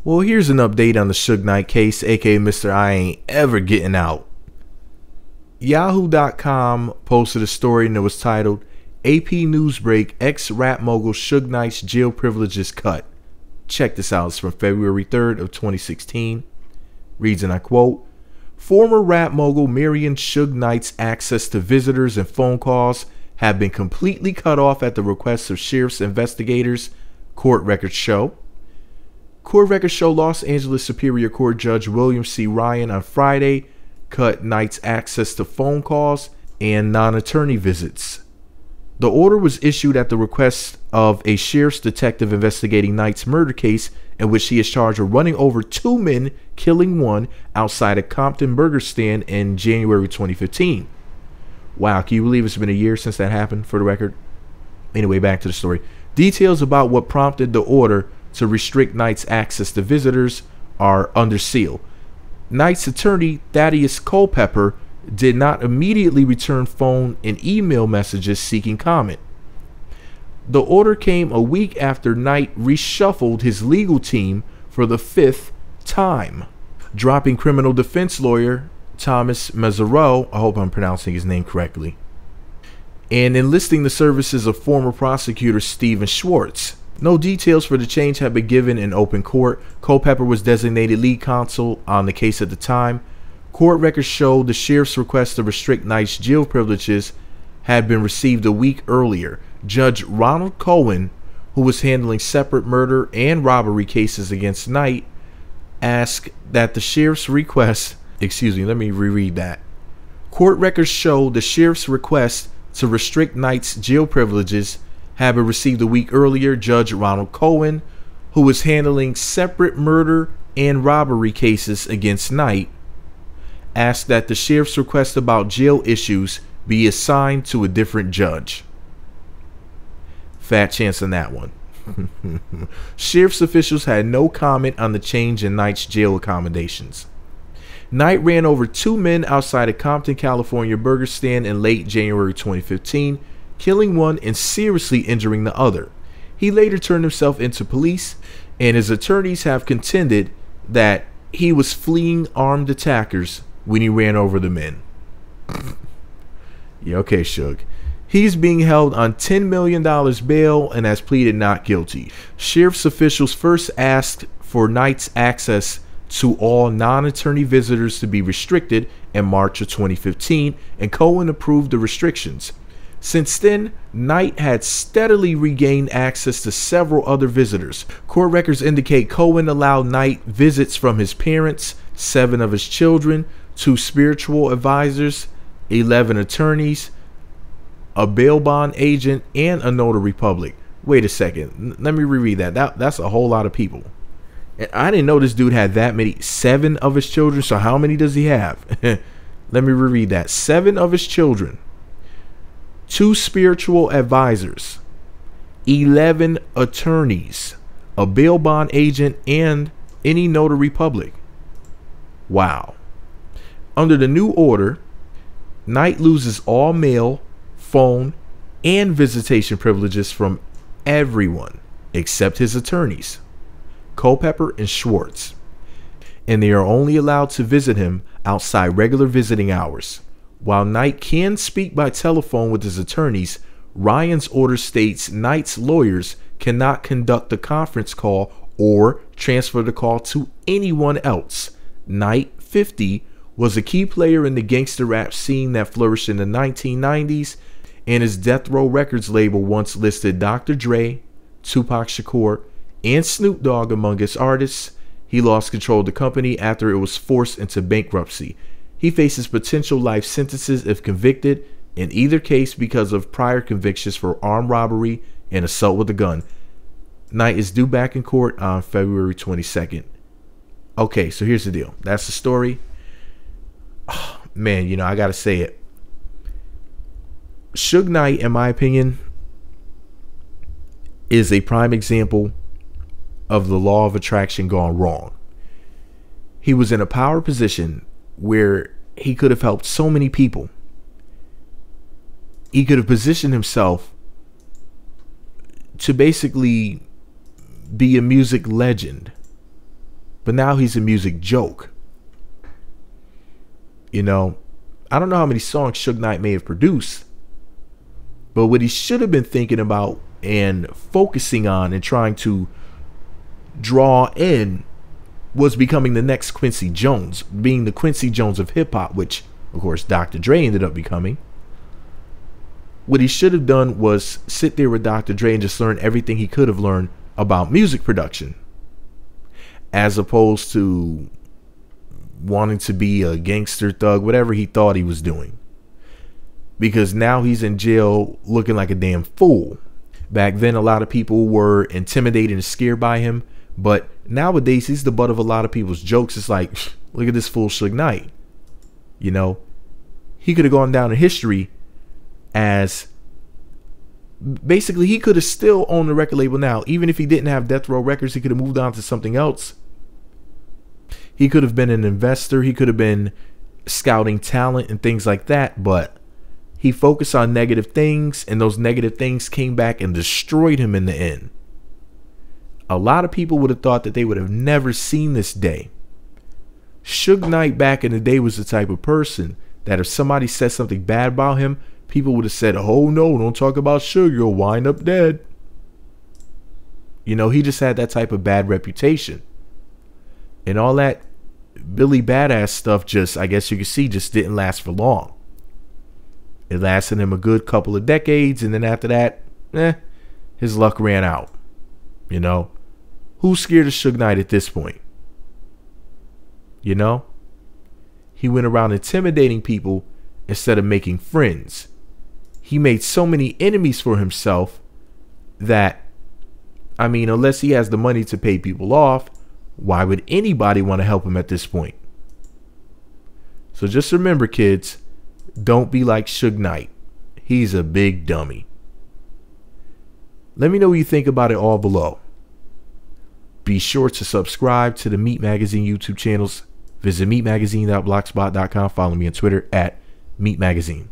Well, here's an update on the Suge Knight case, aka Mr. I Ain't Ever Getting Out. Yahoo.com posted a story that was titled, AP Newsbreak, ex-rap mogul Suge Knight's jail privileges cut. Check this out, it's from February 3rd of 2016. Reads, and I quote, former rap mogul Marion Suge Knight's access to visitors and phone calls have been completely cut off at the request of sheriff's investigators, court records show. Court records show Los Angeles Superior Court Judge William C. Ryan on Friday cut Knight's access to phone calls and non-attorney visits. The order was issued at the request of a sheriff's detective investigating Knight's murder case, in which he is charged with running over 2 men, killing one, outside a Compton burger stand in January 2015. Wow, can you believe it's been a year since that happened, for the record? Anyway, back to the story. Details about what prompted the order to restrict Knight's access to visitors are under seal. Knight's attorney, Thaddeus Culpepper, did not immediately return phone and email messages seeking comment. The order came a week after Knight reshuffled his legal team for the 5th time, dropping criminal defense lawyer Thomas Mesereau, I hope I'm pronouncing his name correctly, and enlisting the services of former prosecutor Stephen Schwartz. No details for the change have been given in open court. Culpepper was designated lead counsel on the case at the time. Court records show the sheriff's request to restrict Knight's jail privileges had been received a week earlier. Judge Ronald Cohen, who was handling separate murder and robbery cases against Knight, asked that the sheriff's request, let me reread that. Court records show the sheriff's request to restrict Knight's jail privileges had been received a week earlier. Judge Ronald Cohen, who was handling separate murder and robbery cases against Knight, asked that the sheriff's request about jail issues be assigned to a different judge. Fat chance on that one. Sheriff's officials had no comment on the change in Knight's jail accommodations. Knight ran over 2 men outside a Compton, California burger stand in late January 2015, killing one and seriously injuring the other. He later turned himself into police, and his attorneys have contended that he was fleeing armed attackers when he ran over the men. Yeah, okay, Suge. He's being held on $10 million bail and has pleaded not guilty. Sheriff's officials first asked for Knight's access to all non-attorney visitors to be restricted in March of 2015, and Cohen approved the restrictions. Since then, Knight had steadily regained access to several other visitors. Court records indicate Cohen allowed Knight visits from his parents, 7 of his children, 2 spiritual advisors, 11 attorneys, a bail bond agent, and a notary public. Wait a second. Let me reread that. That's a whole lot of people. And I didn't know this dude had that many. 7 of his children. So how many does he have? Let me reread that. 7 of his children, 2 spiritual advisors, 11 attorneys, a bail bond agent, and any notary public. Wow. Under the new order, Knight loses all mail, phone, and visitation privileges from everyone except his attorneys, Culpepper and Schwartz, and they are only allowed to visit him outside regular visiting hours. While Knight can speak by telephone with his attorneys, Ryan's order states Knight's lawyers cannot conduct a conference call or transfer the call to anyone else. Knight, 50, was a key player in the gangster rap scene that flourished in the 1990s, and his Death Row Records label once listed Dr. Dre, Tupac Shakur, and Snoop Dogg among its artists. He lost control of the company after it was forced into bankruptcy. He faces potential life sentences if convicted, in either case because of prior convictions for armed robbery and assault with a gun. Knight is due back in court on February 22nd. Okay, so here's the deal. That's the story. Oh, man, I gotta say it. Suge Knight, in my opinion, is a prime example of the law of attraction gone wrong. He was in a power position where he could have helped so many people. He could have positioned himself to basically be a music legend. but now he's a music joke. You know, I don't know how many songs Suge Knight may have produced, but what he should have been thinking about and focusing on and trying to draw in was becoming the next Quincy Jones, being the Quincy Jones of hip hop, which of course Dr. Dre ended up becoming. What he should have done was sit there with Dr. Dre and just learn everything he could have learned about music production, as opposed to wanting to be a gangster thug, whatever he thought he was doing. Because now he's in jail looking like a damn fool. Back then, a lot of people were intimidated and scared by him. But nowadays, he's the butt of a lot of people's jokes. It's like, look at this fool Suge Knight. You know, he could have gone down in history as basically he could have still owned the record label now. Even if he didn't have Death Row Records, he could have moved on to something else. He could have been an investor. He could have been scouting talent and things like that. But he focused on negative things, and those negative things came back and destroyed him in the end. A lot of people would have thought that they would have never seen this day. Suge Knight back in the day was the type of person that if somebody said something bad about him, people would have said, oh no, don't talk about Suge, you'll wind up dead. You know, he just had that type of bad reputation. And all that Billy Badass stuff just, I guess you could see, just didn't last for long. It lasted him a good couple of decades, and then after that, his luck ran out. You know, who's scared of Suge Knight at this point? You know, he went around intimidating people instead of making friends. He made so many enemies for himself that, I mean, unless he has the money to pay people off, why would anybody want to help him at this point? So just remember, kids, don't be like Suge Knight. He's a big dummy. Let me know what you think about it all below. Be sure to subscribe to the Meat Magazine YouTube channels. Visit meatmagazine.blogspot.com. Follow me on Twitter at Meat Magazine.